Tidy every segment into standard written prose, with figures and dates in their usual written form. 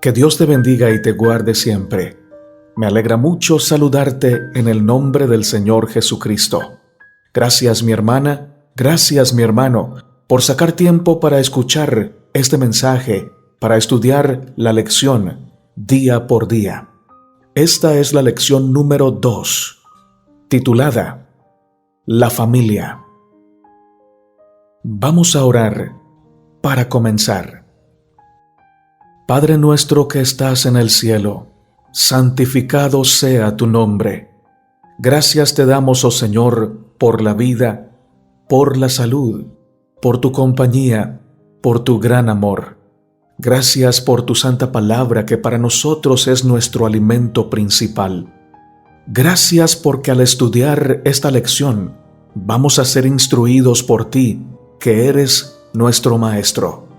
Que Dios te bendiga y te guarde siempre. Me alegra mucho saludarte en el nombre del Señor Jesucristo. Gracias, mi hermana, gracias, mi hermano, por sacar tiempo para escuchar este mensaje, para estudiar la lección día por día. Esta es la lección número 2, titulada La familia. Vamos a orar para comenzar. Padre nuestro que estás en el cielo, santificado sea tu nombre. Gracias te damos, oh Señor, por la vida, por la salud, por tu compañía, por tu gran amor. Gracias por tu santa palabra que para nosotros es nuestro alimento principal. Gracias porque al estudiar esta lección vamos a ser instruidos por ti, que eres nuestro Maestro.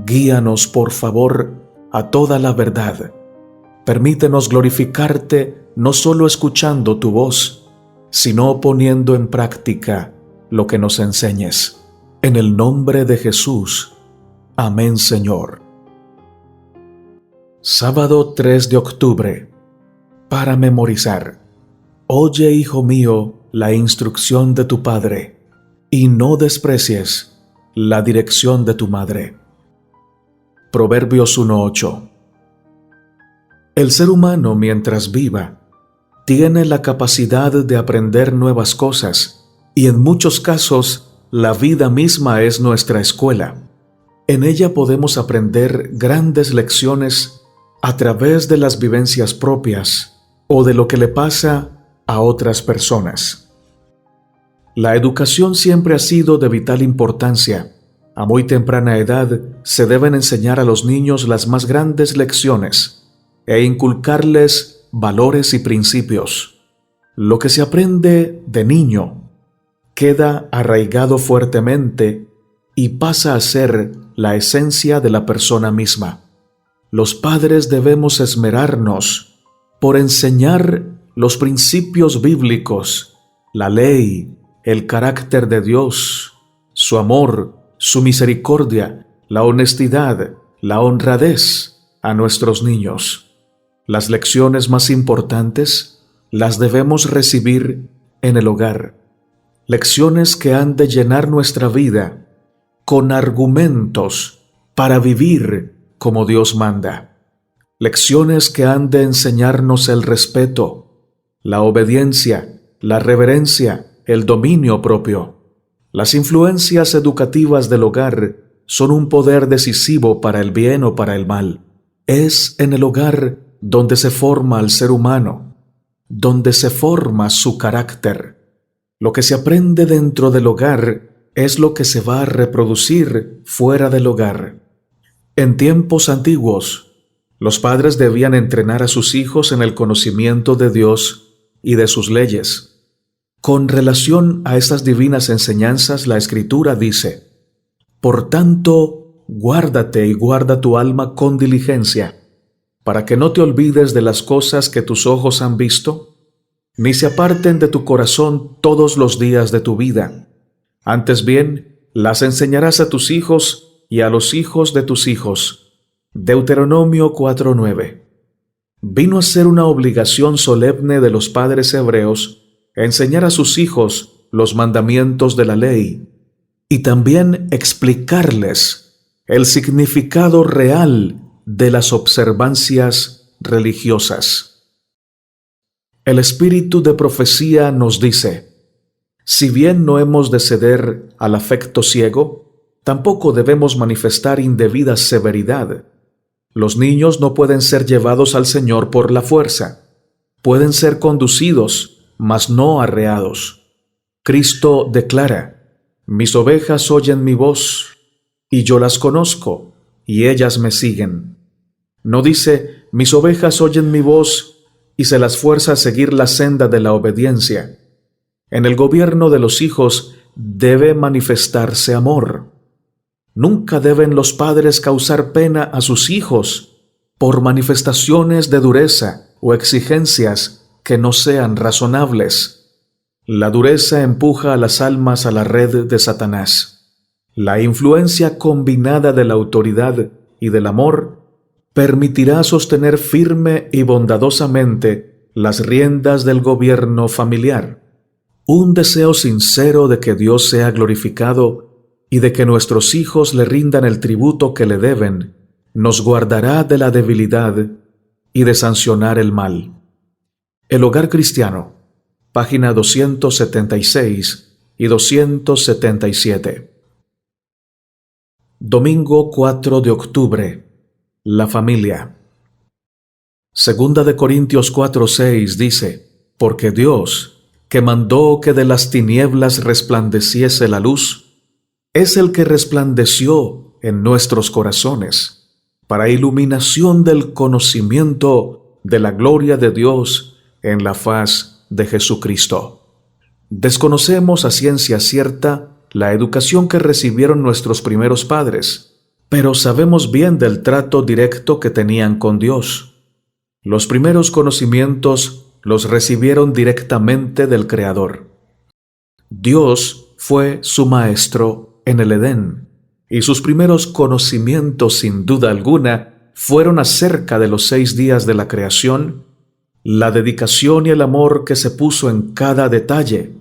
Guíanos, por favor, a toda la verdad. Permítenos glorificarte no solo escuchando tu voz, sino poniendo en práctica lo que nos enseñes. En el nombre de Jesús. Amén, Señor. Sábado 3 de octubre. Para memorizar. Oye, hijo mío, la instrucción de tu padre, y no desprecies la dirección de tu madre. Proverbios 1:8. El ser humano, mientras viva, tiene la capacidad de aprender nuevas cosas, y en muchos casos, la vida misma es nuestra escuela. En ella podemos aprender grandes lecciones a través de las vivencias propias o de lo que le pasa a otras personas. La educación siempre ha sido de vital importancia. A muy temprana edad se deben enseñar a los niños las más grandes lecciones e inculcarles valores y principios. Lo que se aprende de niño queda arraigado fuertemente y pasa a ser la esencia de la persona misma. Los padres debemos esmerarnos por enseñar los principios bíblicos, la ley, el carácter de Dios, su amor, su misericordia, la honestidad, la honradez a nuestros niños. Las lecciones más importantes las debemos recibir en el hogar. Lecciones que han de llenar nuestra vida con argumentos para vivir como Dios manda. Lecciones que han de enseñarnos el respeto, la obediencia, la reverencia, el dominio propio. Las influencias educativas del hogar son un poder decisivo para el bien o para el mal. Es en el hogar donde se forma al ser humano, donde se forma su carácter. Lo que se aprende dentro del hogar es lo que se va a reproducir fuera del hogar. En tiempos antiguos, los padres debían entrenar a sus hijos en el conocimiento de Dios y de sus leyes. Con relación a estas divinas enseñanzas, la Escritura dice: Por tanto, guárdate y guarda tu alma con diligencia, para que no te olvides de las cosas que tus ojos han visto, ni se aparten de tu corazón todos los días de tu vida. Antes bien, las enseñarás a tus hijos y a los hijos de tus hijos. Deuteronomio 4:9. Vino a ser una obligación solemne de los padres hebreos enseñar a sus hijos los mandamientos de la ley y también explicarles el significado real de las observancias religiosas. El espíritu de profecía nos dice: si bien no hemos de ceder al afecto ciego, tampoco debemos manifestar indebida severidad. Los niños no pueden ser llevados al Señor por la fuerza. Pueden ser conducidos, mas no arreados. Cristo declara: mis ovejas oyen mi voz, y yo las conozco, y ellas me siguen. No dice: mis ovejas oyen mi voz, y se las fuerza a seguir la senda de la obediencia. En el gobierno de los hijos debe manifestarse amor. Nunca deben los padres causar pena a sus hijos por manifestaciones de dureza o exigencias que no sean razonables. La dureza empuja a las almas a la red de Satanás. La influencia combinada de la autoridad y del amor permitirá sostener firme y bondadosamente las riendas del gobierno familiar. Un deseo sincero de que Dios sea glorificado y de que nuestros hijos le rindan el tributo que le deben, nos guardará de la debilidad y de sancionar el mal. El Hogar Cristiano, página 276 y 277. Domingo 4 de octubre. La familia. Segunda de Corintios 4:6 dice: Porque Dios, que mandó que de las tinieblas resplandeciese la luz, es el que resplandeció en nuestros corazones, para iluminación del conocimiento de la gloria de Dios en la faz de Jesucristo. Desconocemos a ciencia cierta la educación que recibieron nuestros primeros padres, pero sabemos bien del trato directo que tenían con Dios. Los primeros conocimientos los recibieron directamente del Creador. Dios fue su maestro en el Edén, y sus primeros conocimientos, sin duda alguna, fueron acerca de los 6 días de la creación, la dedicación y el amor que se puso en cada detalle.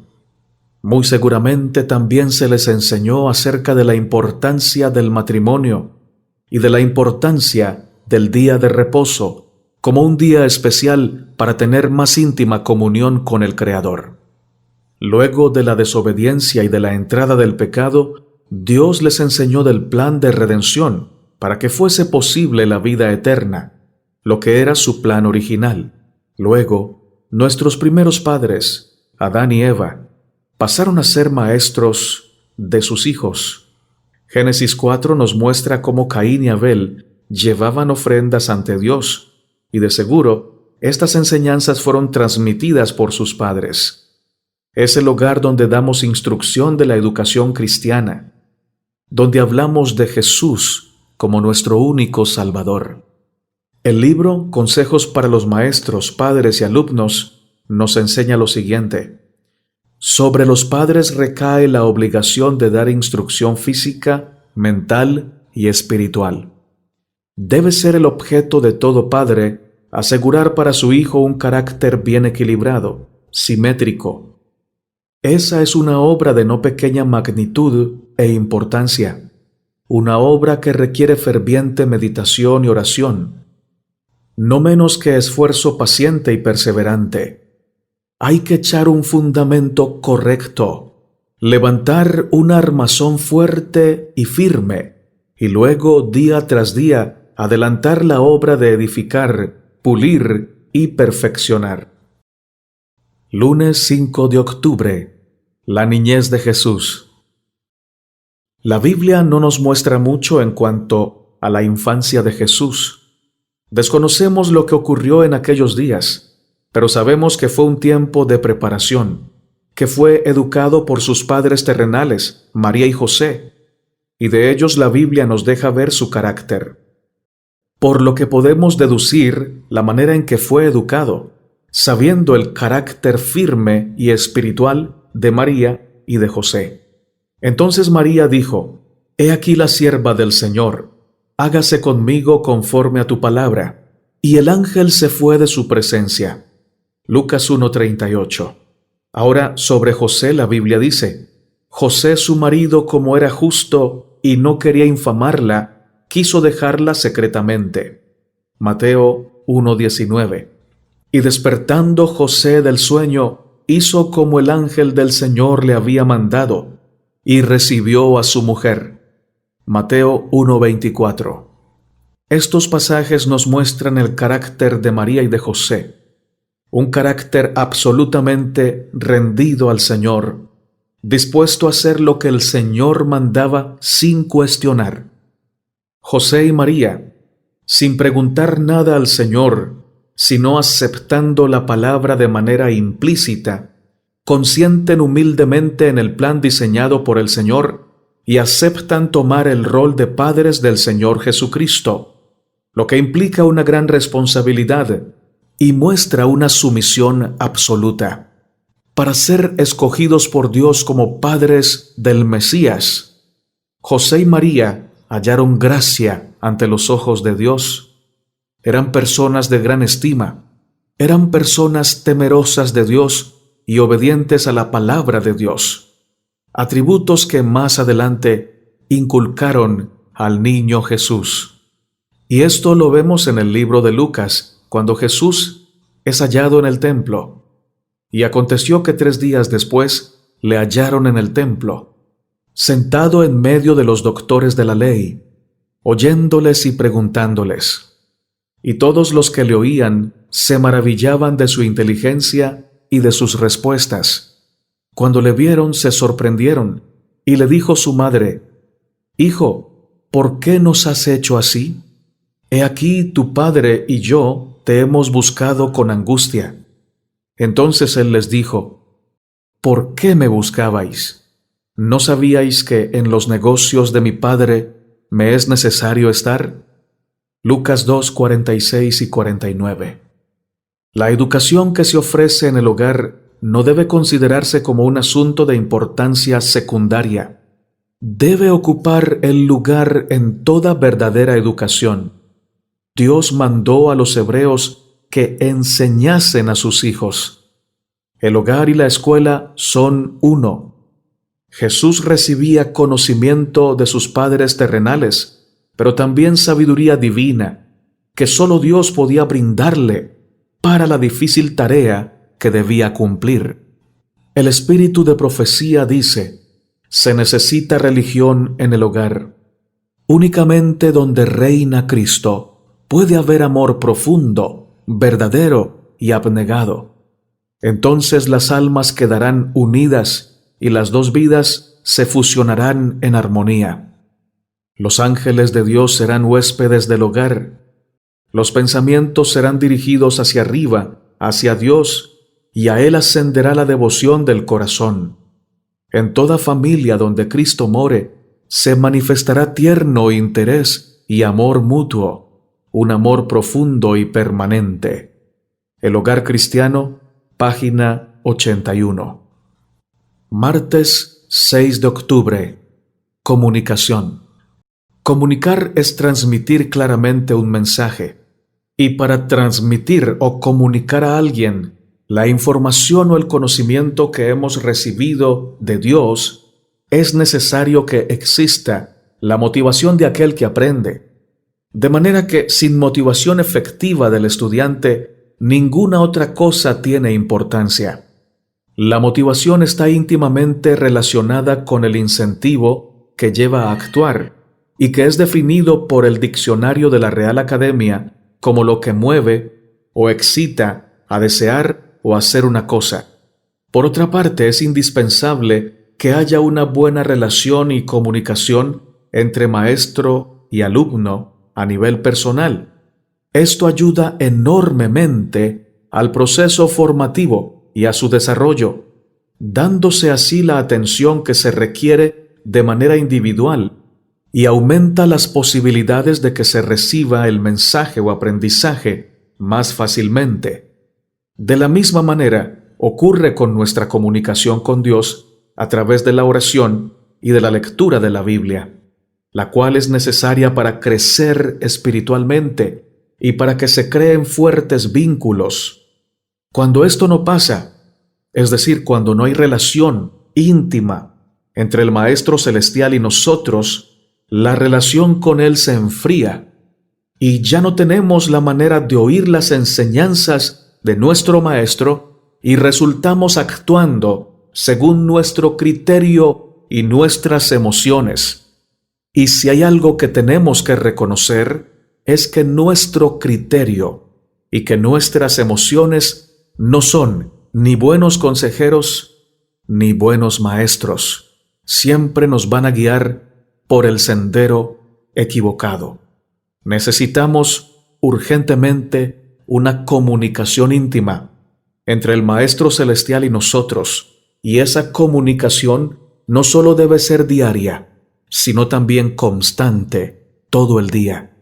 Muy seguramente también se les enseñó acerca de la importancia del matrimonio y de la importancia del día de reposo, como un día especial para tener más íntima comunión con el Creador. Luego de la desobediencia y de la entrada del pecado, Dios les enseñó del plan de redención para que fuese posible la vida eterna, lo que era su plan original. Luego, nuestros primeros padres, Adán y Eva, pasaron a ser maestros de sus hijos. Génesis 4 nos muestra cómo Caín y Abel llevaban ofrendas ante Dios, y de seguro, estas enseñanzas fueron transmitidas por sus padres. Es el hogar donde damos instrucción de la educación cristiana, donde hablamos de Jesús como nuestro único Salvador. El libro Consejos para los maestros, padres y alumnos nos enseña lo siguiente: sobre los padres recae la obligación de dar instrucción física, mental y espiritual. Debe ser el objeto de todo padre asegurar para su hijo un carácter bien equilibrado, simétrico. Esa es una obra de no pequeña magnitud e importancia, una obra que requiere ferviente meditación y oración, no menos que esfuerzo paciente y perseverante. Hay que echar un fundamento correcto, levantar un armazón fuerte y firme, y luego, día tras día, adelantar la obra de edificar, pulir y perfeccionar. Lunes 5 de octubre. La niñez de Jesús. La Biblia no nos muestra mucho en cuanto a la infancia de Jesús. Desconocemos lo que ocurrió en aquellos días, pero sabemos que fue un tiempo de preparación, que fue educado por sus padres terrenales, María y José, y de ellos la Biblia nos deja ver su carácter. Por lo que podemos deducir la manera en que fue educado, sabiendo el carácter firme y espiritual de María y de José. Entonces María dijo: He aquí la sierva del Señor, hágase conmigo conforme a tu palabra. Y el ángel se fue de su presencia. Lucas 1:38. Ahora, sobre José la Biblia dice: José su marido, como era justo y no quería infamarla, quiso dejarla secretamente. Mateo 1:19. Y despertando José del sueño, hizo como el ángel del Señor le había mandado, y recibió a su mujer. Mateo 1:24. Estos pasajes nos muestran el carácter de María y de José, un carácter absolutamente rendido al Señor, dispuesto a hacer lo que el Señor mandaba sin cuestionar. José y María, sin preguntar nada al Señor, sino aceptando la palabra de manera implícita, consienten humildemente en el plan diseñado por el Señor y aceptan tomar el rol de padres del Señor Jesucristo, lo que implica una gran responsabilidad y muestra una sumisión absoluta. Para ser escogidos por Dios como padres del Mesías, José y María hallaron gracia ante los ojos de Dios Eran personas de gran estima. Eran personas temerosas de Dios y obedientes a la palabra de Dios. Atributos que más adelante inculcaron al niño Jesús. Y esto lo vemos en el libro de Lucas, cuando Jesús es hallado en el templo. Y aconteció que 3 días después le hallaron en el templo, sentado en medio de los doctores de la ley, oyéndoles y preguntándoles. Y todos los que le oían se maravillaban de su inteligencia y de sus respuestas. Cuando le vieron, se sorprendieron, y le dijo su madre: Hijo, ¿por qué nos has hecho así? He aquí tu padre y yo te hemos buscado con angustia. Entonces él les dijo: ¿Por qué me buscabais? ¿No sabíais que en los negocios de mi padre me es necesario estar? Lucas 2, 46 y 49. La educación que se ofrece en el hogar no debe considerarse como un asunto de importancia secundaria. Debe ocupar el lugar en toda verdadera educación. Dios mandó a los hebreos que enseñasen a sus hijos. El hogar y la escuela son uno. Jesús recibía conocimiento de sus padres terrenales, pero también sabiduría divina, que solo Dios podía brindarle para la difícil tarea que debía cumplir. El espíritu de profecía dice: se necesita religión en el hogar. Únicamente donde reina Cristo puede haber amor profundo, verdadero y abnegado. Entonces las almas quedarán unidas y las dos vidas se fusionarán en armonía. Los ángeles de Dios serán huéspedes del hogar. Los pensamientos serán dirigidos hacia arriba, hacia Dios, y a Él ascenderá la devoción del corazón. En toda familia donde Cristo more, se manifestará tierno interés y amor mutuo, un amor profundo y permanente. El Hogar Cristiano, página 81. Martes 6 de octubre. Comunicación. Comunicar es transmitir claramente un mensaje. Y para transmitir o comunicar a alguien la información o el conocimiento que hemos recibido de Dios, es necesario que exista la motivación de aquel que aprende. De manera que sin motivación efectiva del estudiante, ninguna otra cosa tiene importancia. La motivación está íntimamente relacionada con el incentivo que lleva a actuar y que es definido por el diccionario de la Real Academia como lo que mueve o excita a desear o hacer una cosa. Por otra parte, es indispensable que haya una buena relación y comunicación entre maestro y alumno a nivel personal. Esto ayuda enormemente al proceso formativo y a su desarrollo, dándose así la atención que se requiere de manera individual, y aumenta las posibilidades de que se reciba el mensaje o aprendizaje más fácilmente. De la misma manera, ocurre con nuestra comunicación con Dios a través de la oración y de la lectura de la Biblia, la cual es necesaria para crecer espiritualmente y para que se creen fuertes vínculos. Cuando esto no pasa, es decir, cuando no hay relación íntima entre el Maestro Celestial y nosotros, la relación con Él se enfría y ya no tenemos la manera de oír las enseñanzas de nuestro Maestro y resultamos actuando según nuestro criterio y nuestras emociones. Y si hay algo que tenemos que reconocer, es que nuestro criterio y que nuestras emociones no son ni buenos consejeros ni buenos maestros. Siempre nos van a guiar por el sendero equivocado. Necesitamos urgentemente una comunicación íntima entre el Maestro Celestial y nosotros, y esa comunicación no solo debe ser diaria, sino también constante, todo el día.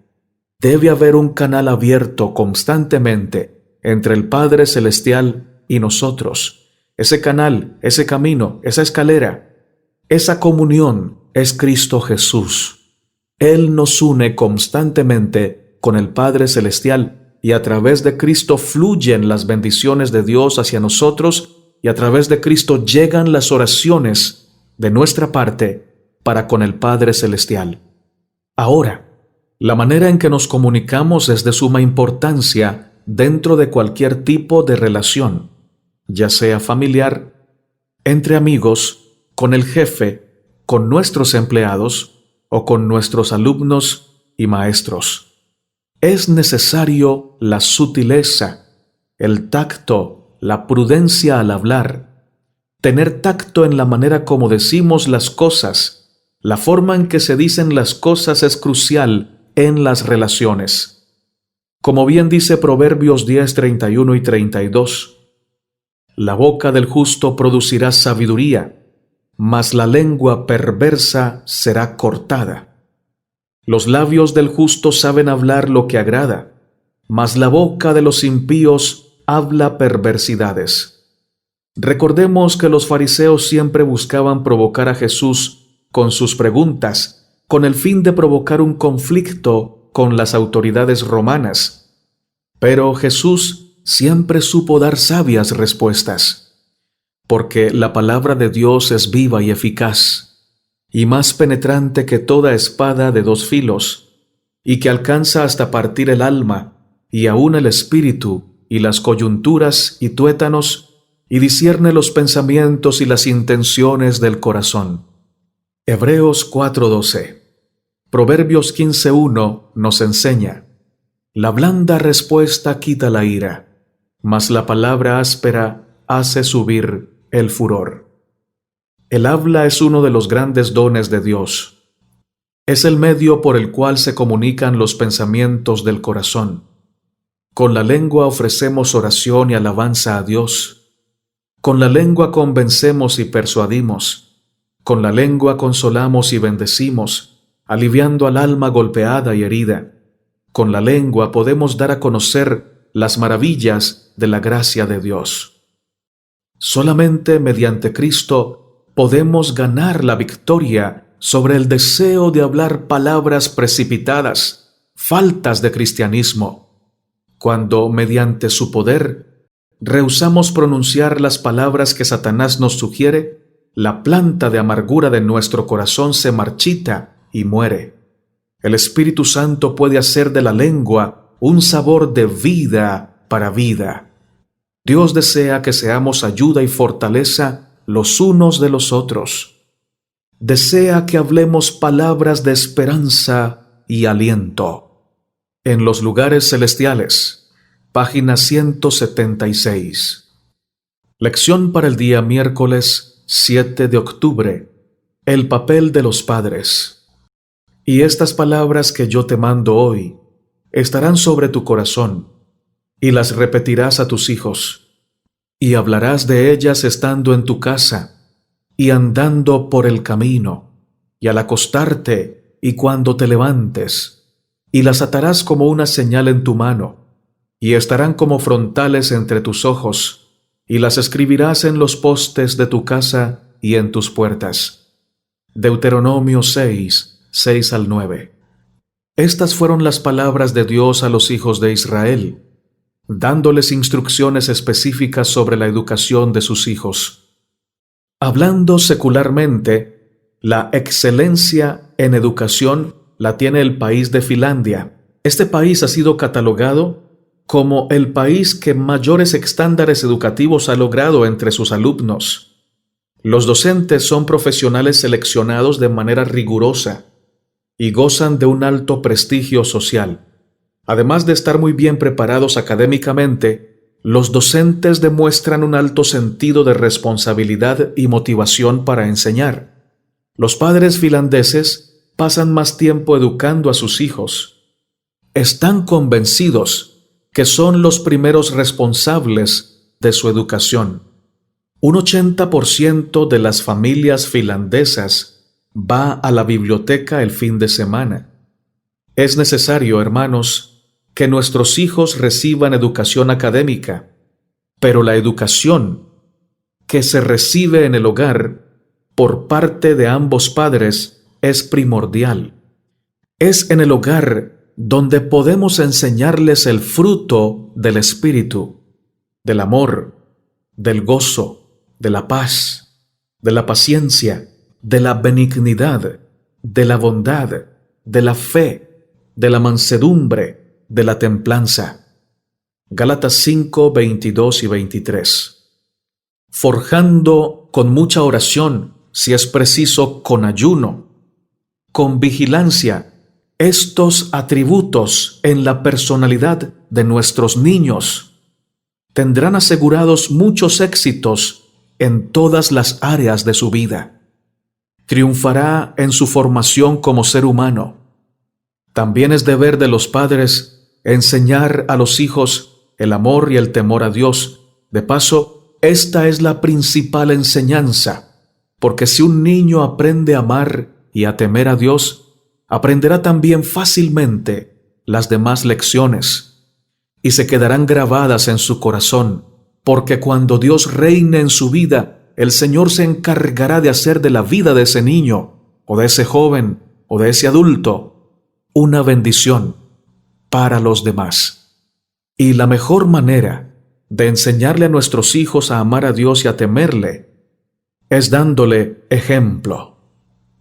Debe haber un canal abierto constantemente entre el Padre Celestial y nosotros. Ese canal, ese camino, esa escalera, esa comunión es Cristo Jesús. Él nos une constantemente con el Padre Celestial, y a través de Cristo fluyen las bendiciones de Dios hacia nosotros, y a través de Cristo llegan las oraciones de nuestra parte para con el Padre Celestial. Ahora, la manera en que nos comunicamos es de suma importancia dentro de cualquier tipo de relación, ya sea familiar, entre amigos, con el jefe, con nuestros empleados o con nuestros alumnos y maestros. Es necesario la sutileza, el tacto, la prudencia al hablar, tener tacto en la manera como decimos las cosas. La forma en que se dicen las cosas es crucial en las relaciones. Como bien dice Proverbios 10, 31 y 32, la boca del justo producirá sabiduría, mas la lengua perversa será cortada. Los labios del justo saben hablar lo que agrada, mas la boca de los impíos habla perversidades. Recordemos que los fariseos siempre buscaban provocar a Jesús con sus preguntas, con el fin de provocar un conflicto con las autoridades romanas. Pero Jesús siempre supo dar sabias respuestas, porque la palabra de Dios es viva y eficaz, y más penetrante que toda espada de dos filos, y que alcanza hasta partir el alma, y aun el espíritu, y las coyunturas y tuétanos, y discierne los pensamientos y las intenciones del corazón. Hebreos 4:12. Proverbios 15:1 nos enseña: la blanda respuesta quita la ira, mas la palabra áspera hace subir el furor. El habla es uno de los grandes dones de Dios. Es el medio por el cual se comunican los pensamientos del corazón. Con la lengua ofrecemos oración y alabanza a Dios. Con la lengua convencemos y persuadimos. Con la lengua consolamos y bendecimos, aliviando al alma golpeada y herida. Con la lengua podemos dar a conocer las maravillas de la gracia de Dios. Solamente mediante Cristo podemos ganar la victoria sobre el deseo de hablar palabras precipitadas, faltas de cristianismo, cuando mediante su poder rehusamos pronunciar las palabras que Satanás nos sugiere. La planta de amargura de nuestro corazón se marchita y muere. El Espíritu Santo puede hacer de la lengua un sabor de vida para vida. Dios desea que seamos ayuda y fortaleza los unos de los otros. Desea que hablemos palabras de esperanza y aliento. En los lugares celestiales, página 176. Lección para el día miércoles 7 de octubre. El papel de los padres. Y estas palabras que yo te mando hoy estarán sobre tu corazón, y las repetirás a tus hijos, y hablarás de ellas estando en tu casa, y andando por el camino, y al acostarte, y cuando te levantes, y las atarás como una señal en tu mano, y estarán como frontales entre tus ojos, y las escribirás en los postes de tu casa y en tus puertas. Deuteronomio 6, 6 al 9. Estas fueron las palabras de Dios a los hijos de Israel, dándoles instrucciones específicas sobre la educación de sus hijos. Hablando secularmente, la excelencia en educación la tiene el país de Finlandia. Este país ha sido catalogado como el país que mayores estándares educativos ha logrado entre sus alumnos. Los docentes son profesionales seleccionados de manera rigurosa y gozan de un alto prestigio social. Además de estar muy bien preparados académicamente, los docentes demuestran un alto sentido de responsabilidad y motivación para enseñar. Los padres finlandeses pasan más tiempo educando a sus hijos. Están convencidos que son los primeros responsables de su educación. Un 80% de las familias finlandesas va a la biblioteca el fin de semana. Es necesario, hermanos, que nuestros hijos reciban educación académica, pero la educación que se recibe en el hogar por parte de ambos padres es primordial. Es en el hogar donde podemos enseñarles el fruto del Espíritu, del amor, del gozo, de la paz, de la paciencia, de la benignidad, de la bondad, de la fe, de la mansedumbre, de la templanza. Gálatas 5, 22 y 23. Forjando con mucha oración, si es preciso con ayuno, con vigilancia, estos atributos en la personalidad de nuestros niños, tendrán asegurados muchos éxitos en todas las áreas de su vida. Triunfará en su formación como ser humano. También es deber de los padres enseñar a los hijos el amor y el temor a Dios. De paso, esta es la principal enseñanza, porque si un niño aprende a amar y a temer a Dios, aprenderá también fácilmente las demás lecciones y se quedarán grabadas en su corazón, porque cuando Dios reine en su vida, el Señor se encargará de hacer de la vida de ese niño, o de ese joven, o de ese adulto, una bendición para los demás. Y la mejor manera de enseñarle a nuestros hijos a amar a Dios y a temerle es dándole ejemplo.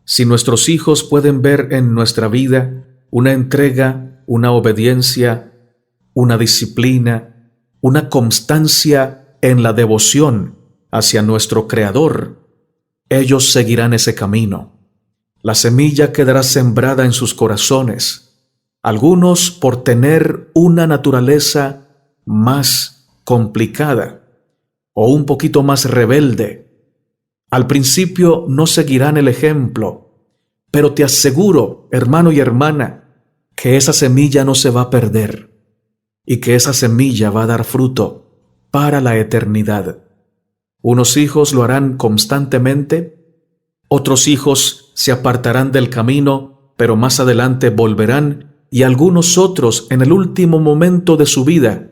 Si nuestros hijos pueden ver en nuestra vida una entrega, una obediencia, una disciplina, una constancia en la devoción hacia nuestro Creador, ellos seguirán ese camino. La semilla quedará sembrada en sus corazones, algunos por tener una naturaleza más complicada o un poquito más rebelde. Al principio no seguirán el ejemplo, pero te aseguro, hermano y hermana, que esa semilla no se va a perder y que esa semilla va a dar fruto para la eternidad. Unos hijos lo harán constantemente, otros hijos se apartarán del camino, pero más adelante volverán, y algunos otros en el último momento de su vida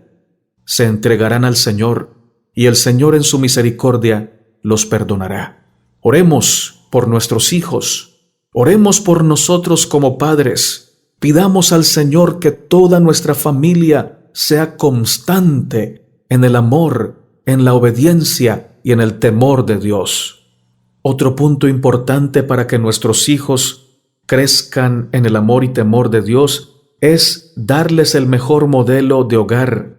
se entregarán al Señor, y el Señor en su misericordia los perdonará. Oremos por nuestros hijos, oremos por nosotros como padres, pidamos al Señor que toda nuestra familia sea constante en el amor, en la obediencia y en el temor de Dios. Otro punto importante para que nuestros hijos crezcan en el amor y temor de Dios es darles el mejor modelo de hogar,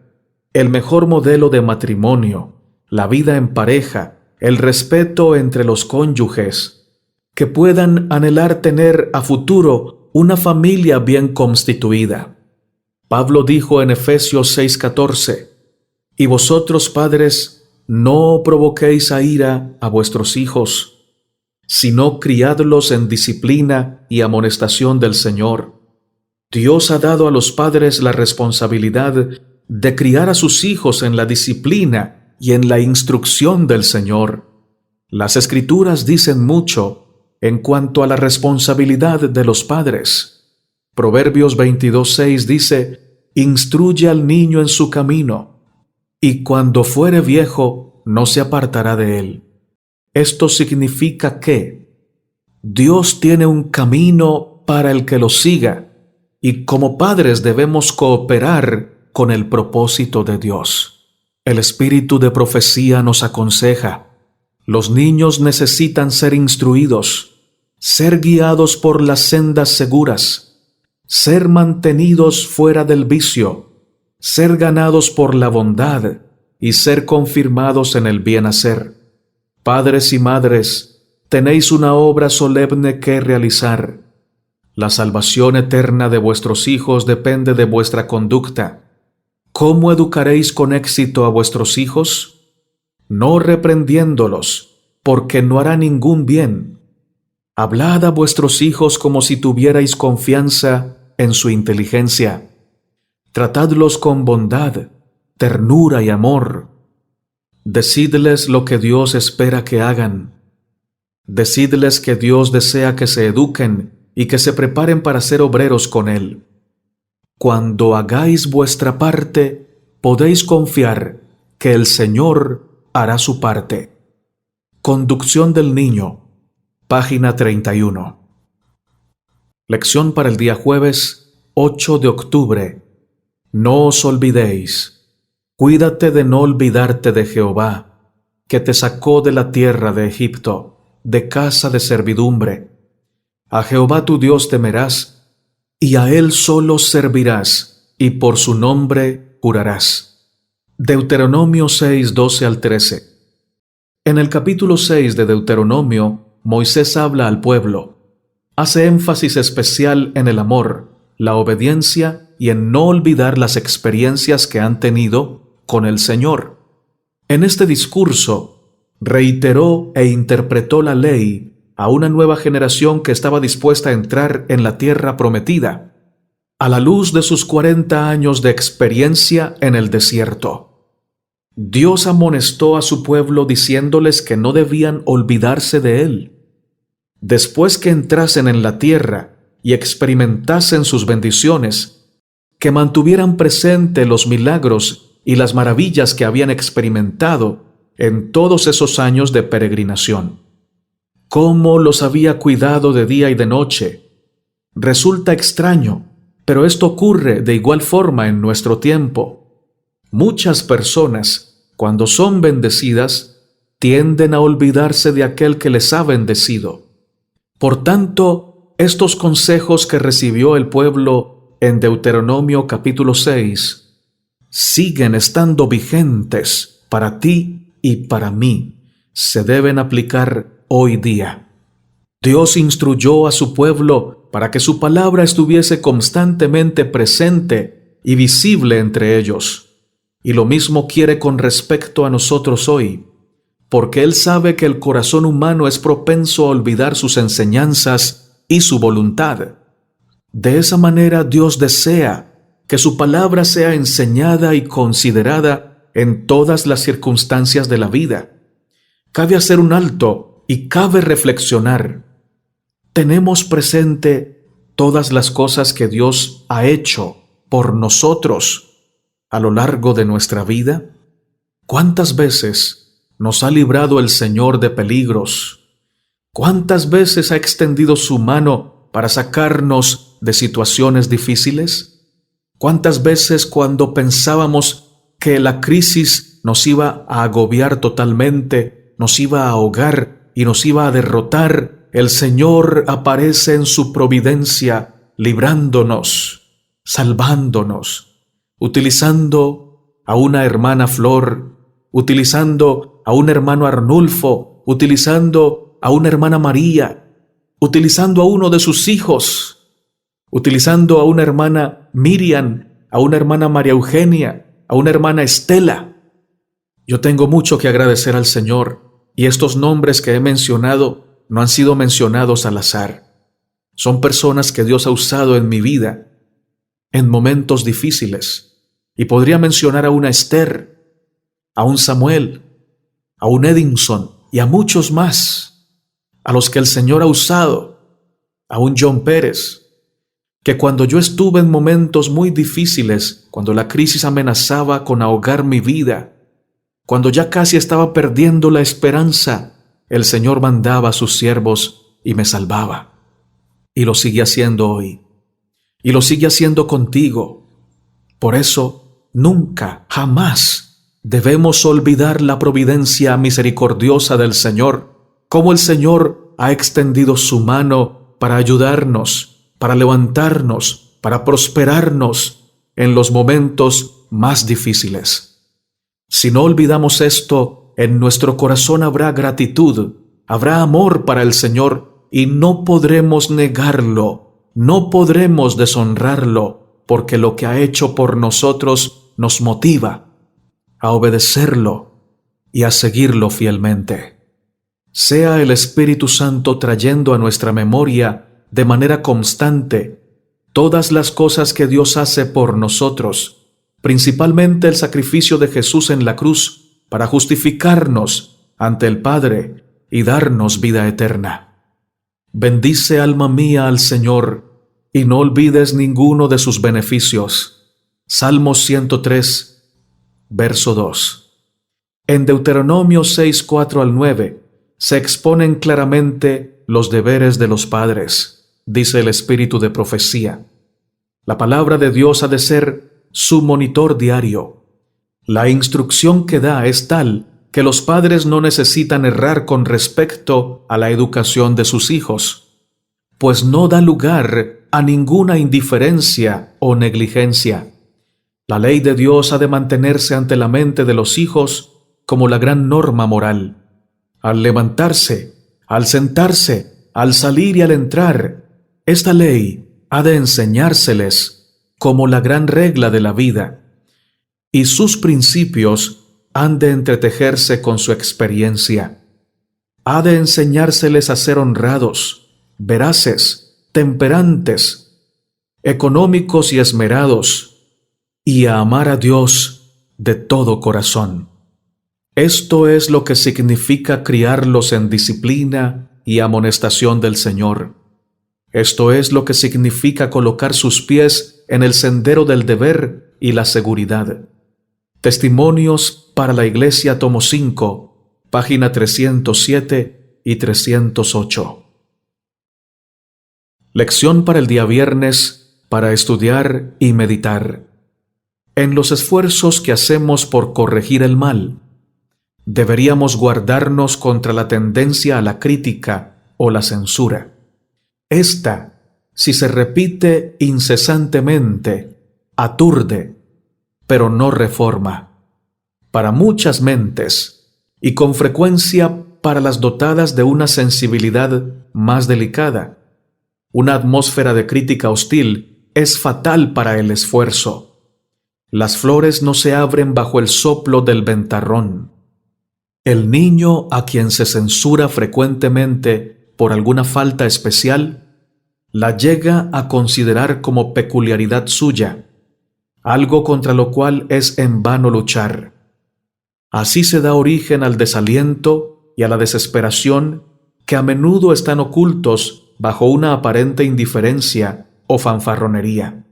el mejor modelo de matrimonio, la vida en pareja, el respeto entre los cónyuges, que puedan anhelar tener a futuro una familia bien constituida. Pablo dijo en Efesios 6:14, «Y vosotros, padres, no provoquéis a ira a vuestros hijos, sino criadlos en disciplina y amonestación del Señor». Dios ha dado a los padres la responsabilidad de criar a sus hijos en la disciplina y en la instrucción del Señor. Las Escrituras dicen mucho en cuanto a la responsabilidad de los padres. Proverbios 22:6 dice, «Instruye al niño en su camino, y cuando fuere viejo no se apartará de él». Esto significa que Dios tiene un camino para el que lo siga, y como padres debemos cooperar con el propósito de Dios. El espíritu de profecía nos aconseja: los niños necesitan ser instruidos, ser guiados por las sendas seguras, ser mantenidos fuera del vicio, ser ganados por la bondad y ser confirmados en el bien hacer. Padres y madres, tenéis una obra solemne que realizar. La salvación eterna de vuestros hijos depende de vuestra conducta. ¿Cómo educaréis con éxito a vuestros hijos? No reprendiéndolos, porque no hará ningún bien. Hablad a vuestros hijos como si tuvierais confianza en su inteligencia. Tratadlos con bondad, ternura y amor. Decidles lo que Dios espera que hagan. Decidles que Dios desea que se eduquen y que se preparen para ser obreros con Él. Cuando hagáis vuestra parte, podéis confiar que el Señor hará su parte. Conducción del niño, página 31. Lección para el día jueves 8 de octubre. No os olvidéis. Cuídate de no olvidarte de Jehová, que te sacó de la tierra de Egipto, de casa de servidumbre. A Jehová tu Dios temerás, y a Él solo servirás, y por su nombre jurarás. Deuteronomio 6, 12 al 13. En el capítulo 6 de Deuteronomio, Moisés habla al pueblo. Hace énfasis especial en el amor, la obediencia y en no olvidar las experiencias que han tenido con el Señor. En este discurso, reiteró e interpretó la ley a una nueva generación que estaba dispuesta a entrar en la tierra prometida, a la luz de sus 40 años de experiencia en el desierto. Dios amonestó a su pueblo diciéndoles que no debían olvidarse de Él. Después que entrasen en la tierra y experimentasen sus bendiciones, que mantuvieran presente los milagros y las maravillas que habían experimentado en todos esos años de peregrinación. Cómo los había cuidado de día y de noche. Resulta extraño, pero esto ocurre de igual forma en nuestro tiempo. Muchas personas, cuando son bendecidas, tienden a olvidarse de aquel que les ha bendecido. Por tanto, estos consejos que recibió el pueblo en Deuteronomio capítulo 6 siguen estando vigentes para ti y para mí. Se deben aplicar hoy día. Dios instruyó a su pueblo para que su palabra estuviese constantemente presente y visible entre ellos. Y lo mismo quiere con respecto a nosotros hoy, porque Él sabe que el corazón humano es propenso a olvidar sus enseñanzas y su voluntad. De esa manera Dios desea que su palabra sea enseñada y considerada en todas las circunstancias de la vida. Cabe hacer un alto y cabe reflexionar. ¿Tenemos presente todas las cosas que Dios ha hecho por nosotros a lo largo de nuestra vida? ¿Cuántas veces nos ha librado el Señor de peligros? ¿Cuántas veces ha extendido su mano para sacarnos de situaciones difíciles? ¿Cuántas veces cuando pensábamos que la crisis nos iba a agobiar totalmente, nos iba a ahogar y nos iba a derrotar, el Señor aparece en su providencia, librándonos, salvándonos, utilizando a una hermana Flor, utilizando a un hermano Arnulfo, utilizando a una hermana María, utilizando a uno de sus hijos, utilizando a una hermana Miriam, a una hermana María Eugenia, a una hermana Estela. Yo tengo mucho que agradecer al Señor, y estos nombres que he mencionado no han sido mencionados al azar. Son personas que Dios ha usado en mi vida en momentos difíciles, y podría mencionar a una Esther, a un Samuel, a un Edinson y a muchos más, a los que el Señor ha usado, a un John Pérez, que cuando yo estuve en momentos muy difíciles, cuando la crisis amenazaba con ahogar mi vida, cuando ya casi estaba perdiendo la esperanza, el Señor mandaba a sus siervos y me salvaba. Y lo sigue haciendo hoy. Y lo sigue haciendo contigo. Por eso, nunca, jamás debemos olvidar la providencia misericordiosa del Señor, cómo el Señor ha extendido su mano para ayudarnos, para levantarnos, para prosperarnos en los momentos más difíciles. Si no olvidamos esto, en nuestro corazón habrá gratitud, habrá amor para el Señor y no podremos negarlo, no podremos deshonrarlo, porque lo que ha hecho por nosotros nos motiva a obedecerlo y a seguirlo fielmente. Sea el Espíritu Santo trayendo a nuestra memoria de manera constante todas las cosas que Dios hace por nosotros, principalmente el sacrificio de Jesús en la cruz para justificarnos ante el Padre y darnos vida eterna. Bendice, alma mía, al Señor, y no olvides ninguno de sus beneficios. Salmos 103, verso 2. En Deuteronomio 6, 4 al 9, se exponen claramente los deberes de los padres, dice el Espíritu de profecía. La palabra de Dios ha de ser su monitor diario. La instrucción que da es tal que los padres no necesitan errar con respecto a la educación de sus hijos, pues no da lugar a ninguna indiferencia o negligencia. La ley de Dios ha de mantenerse ante la mente de los hijos como la gran norma moral. Al levantarse, al sentarse, al salir y al entrar, esta ley ha de enseñárseles como la gran regla de la vida, y sus principios han de entretejerse con su experiencia. Ha de enseñárseles a ser honrados, veraces, temperantes, económicos y esmerados, y a amar a Dios de todo corazón. Esto es lo que significa criarlos en disciplina y amonestación del Señor. Esto es lo que significa colocar sus pies en el sendero del deber y la seguridad. Testimonios para la Iglesia, tomo 5, página 307 y 308. Lección para el día viernes, para estudiar y meditar. En los esfuerzos que hacemos por corregir el mal, deberíamos guardarnos contra la tendencia a la crítica o la censura. Esta, si se repite incesantemente, aturde, pero no reforma. Para muchas mentes, y con frecuencia para las dotadas de una sensibilidad más delicada, una atmósfera de crítica hostil es fatal para el esfuerzo. Las flores no se abren bajo el soplo del ventarrón. El niño a quien se censura frecuentemente por alguna falta especial, la llega a considerar como peculiaridad suya, algo contra lo cual es en vano luchar. Así se da origen al desaliento y a la desesperación que a menudo están ocultos bajo una aparente indiferencia o fanfarronería.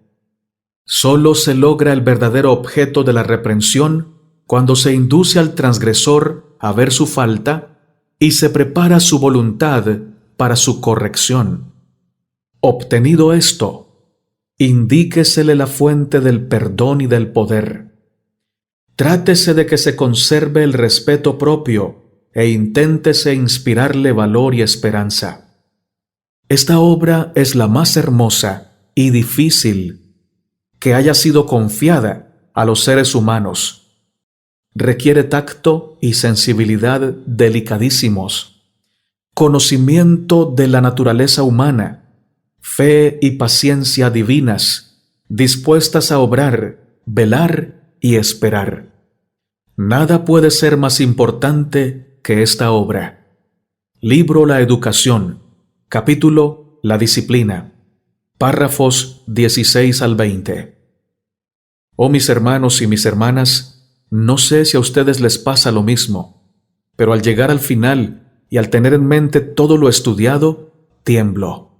Solo se logra el verdadero objeto de la reprensión cuando se induce al transgresor a ver su falta y se prepara su voluntad para su corrección. Obtenido esto, indíquesele la fuente del perdón y del poder. Trátese de que se conserve el respeto propio e inténtese inspirarle valor y esperanza. Esta obra es la más hermosa y difícil que haya sido confiada a los seres humanos. Requiere tacto y sensibilidad delicadísimos, conocimiento de la naturaleza humana, fe y paciencia divinas, dispuestas a obrar, velar y esperar. Nada puede ser más importante que esta obra. Libro La Educación, capítulo La Disciplina, párrafos 16 al 20. Oh mis hermanos y mis hermanas, no sé si a ustedes les pasa lo mismo, pero al llegar al final y al tener en mente todo lo estudiado, tiemblo.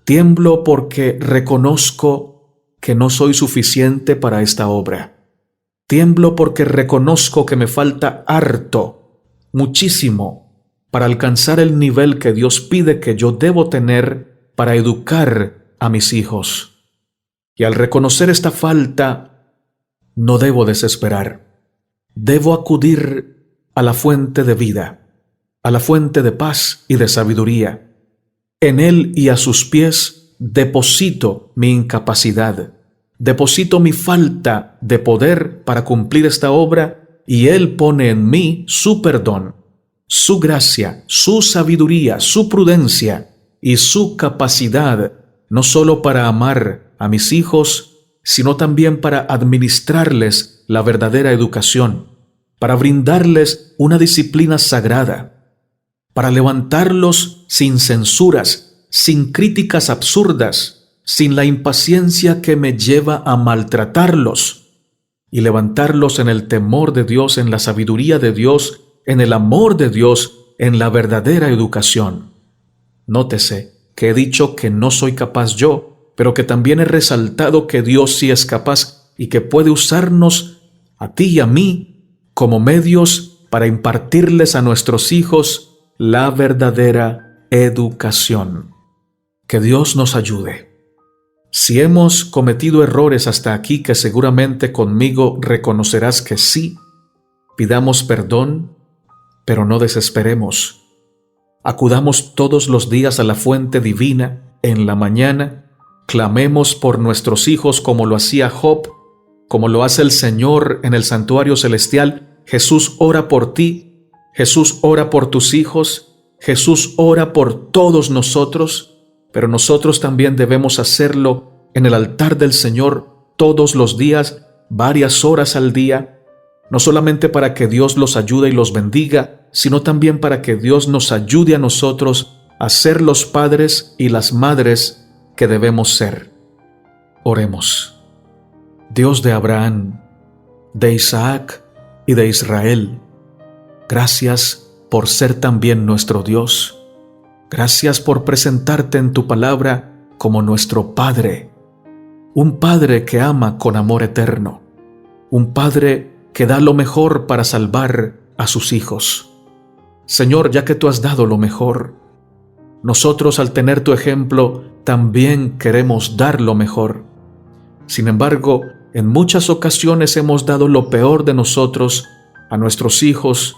Tiemblo porque reconozco que no soy suficiente para esta obra. Tiemblo porque reconozco que me falta harto, muchísimo, para alcanzar el nivel que Dios pide que yo debo tener para educar a mis hijos. Y al reconocer esta falta, no debo desesperar. Debo acudir a la fuente de vida, a la fuente de paz y de sabiduría. En Él y a sus pies deposito mi incapacidad, deposito mi falta de poder para cumplir esta obra, y Él pone en mí su perdón, su gracia, su sabiduría, su prudencia y su capacidad, no solo para amar a mis hijos, sino también para administrarles la verdadera educación, para brindarles una disciplina sagrada, para levantarlos sin censuras, sin críticas absurdas, sin la impaciencia que me lleva a maltratarlos, y levantarlos en el temor de Dios, en la sabiduría de Dios, en el amor de Dios, en la verdadera educación. Nótese que he dicho que no soy capaz yo, pero que también he resaltado que Dios sí es capaz y que puede usarnos a ti y a mí como medios para impartirles a nuestros hijos la verdadera educación. Que Dios nos ayude. Si hemos cometido errores hasta aquí, que seguramente conmigo reconocerás que sí, pidamos perdón, pero no desesperemos. Acudamos todos los días a la fuente divina en la mañana, clamemos por nuestros hijos como lo hacía Job, como lo hace el Señor en el santuario celestial. Jesús ora por ti, Jesús ora por tus hijos, Jesús ora por todos nosotros, pero nosotros también debemos hacerlo en el altar del Señor todos los días, varias horas al día, no solamente para que Dios los ayude y los bendiga, sino también para que Dios nos ayude a nosotros a ser los padres y las madres que debemos ser. Oremos. Dios de Abraham, de Isaac y de Israel, gracias por ser también nuestro Dios. Gracias por presentarte en tu palabra como nuestro Padre, un Padre que ama con amor eterno, un Padre que da lo mejor para salvar a sus hijos. Señor, ya que tú has dado lo mejor, nosotros al tener tu ejemplo también queremos dar lo mejor. Sin embargo, en muchas ocasiones hemos dado lo peor de nosotros a nuestros hijos,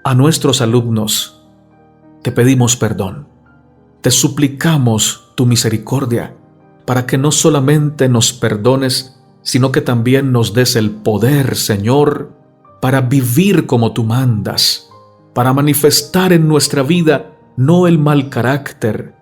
a nuestros alumnos. Te pedimos perdón. Te suplicamos tu misericordia para que no solamente nos perdones, sino que también nos des el poder, Señor, para vivir como tú mandas, para manifestar en nuestra vida no el mal carácter,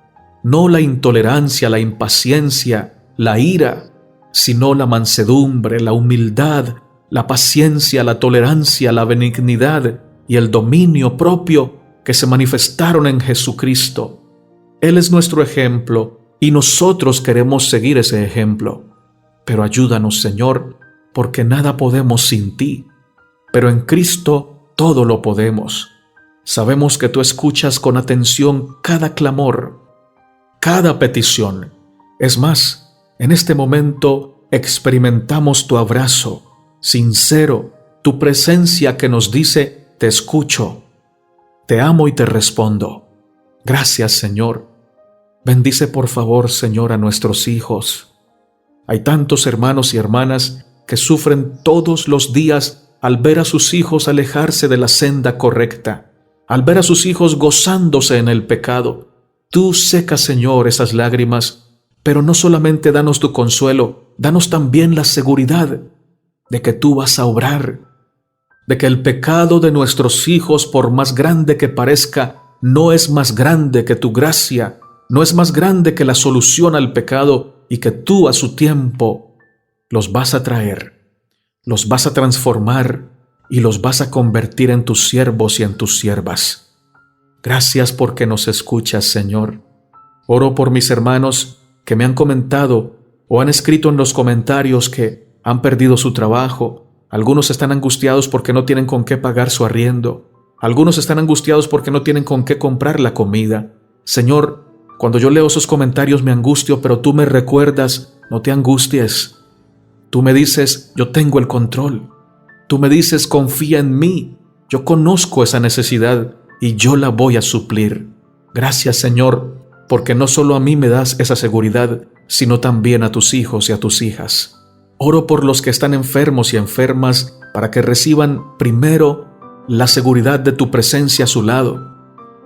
no la intolerancia, la impaciencia, la ira, sino la mansedumbre, la humildad, la paciencia, la tolerancia, la benignidad y el dominio propio que se manifestaron en Jesucristo. Él es nuestro ejemplo y nosotros queremos seguir ese ejemplo. Pero ayúdanos, Señor, porque nada podemos sin ti. Pero en Cristo todo lo podemos. Sabemos que tú escuchas con atención cada clamor, cada petición. Es más, en este momento experimentamos tu abrazo sincero, tu presencia que nos dice: te escucho. Te amo y te respondo. Gracias, Señor. Bendice por favor, Señor, a nuestros hijos. Hay tantos hermanos y hermanas que sufren todos los días al ver a sus hijos alejarse de la senda correcta, al ver a sus hijos gozándose en el pecado. Tú seca, Señor, esas lágrimas, pero no solamente danos tu consuelo, danos también la seguridad de que tú vas a obrar, de que el pecado de nuestros hijos, por más grande que parezca, no es más grande que tu gracia, no es más grande que la solución al pecado, y que tú a su tiempo los vas a traer, los vas a transformar y los vas a convertir en tus siervos y en tus siervas. Gracias porque nos escuchas, Señor. Oro por mis hermanos que me han comentado o han escrito en los comentarios que han perdido su trabajo. Algunos están angustiados porque no tienen con qué pagar su arriendo. Algunos están angustiados porque no tienen con qué comprar la comida. Señor, cuando yo leo esos comentarios me angustio, pero tú me recuerdas: no te angusties. Tú me dices: yo tengo el control. Tú me dices: confía en mí. Yo conozco esa necesidad y yo la voy a suplir. Gracias, Señor, porque no solo a mí me das esa seguridad, sino también a tus hijos y a tus hijas. Oro por los que están enfermos y enfermas para que reciban primero la seguridad de tu presencia a su lado.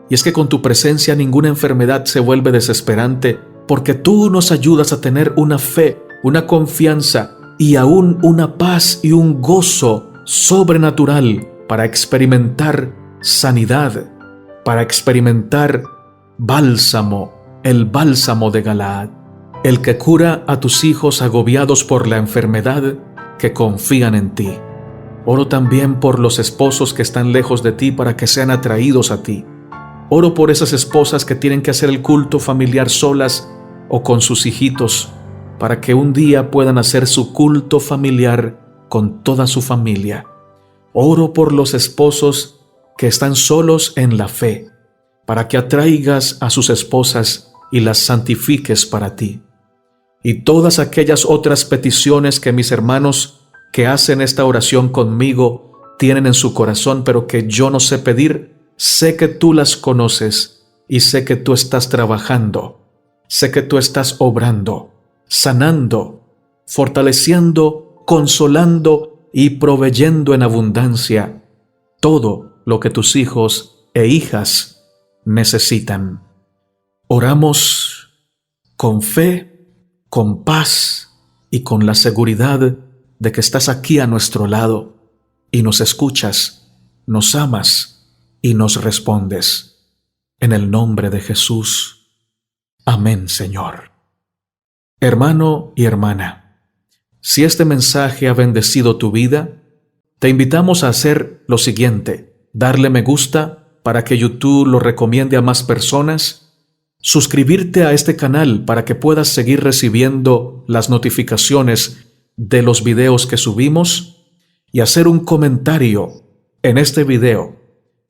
Y es que con tu presencia ninguna enfermedad se vuelve desesperante, porque tú nos ayudas a tener una fe, una confianza y aún una paz y un gozo sobrenatural para experimentar sanidad, para experimentar bálsamo, el bálsamo de Galaad, el que cura a tus hijos agobiados por la enfermedad que confían en ti. Oro también por los esposos que están lejos de ti para que sean atraídos a ti. Oro por esas esposas que tienen que hacer el culto familiar solas o con sus hijitos, para que un día puedan hacer su culto familiar con toda su familia. Oro por los esposos que están solos en la fe, para que atraigas a sus esposas y las santifiques para ti. Y todas aquellas otras peticiones que mis hermanos que hacen esta oración conmigo tienen en su corazón, pero que yo no sé pedir, sé que tú las conoces y sé que tú estás trabajando, sé que tú estás obrando. sanando, fortaleciendo, consolando y proveyendo en abundancia todo lo que tus hijos e hijas necesitan. Oramos con fe, con paz y con la seguridad de que estás aquí a nuestro lado y nos escuchas, nos amas y nos respondes. En el nombre de Jesús. Amén, Señor. Hermano y hermana, si este mensaje ha bendecido tu vida, te invitamos a hacer lo siguiente: darle me gusta para que YouTube lo recomiende a más personas, suscribirte a este canal para que puedas seguir recibiendo las notificaciones de los videos que subimos y hacer un comentario en este video,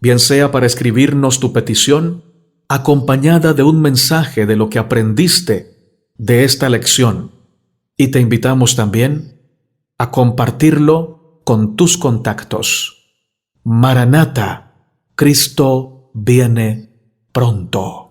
bien sea para escribirnos tu petición, acompañada de un mensaje de lo que aprendiste de esta lección. Y te invitamos también a compartirlo con tus contactos. Maranata, Cristo viene pronto.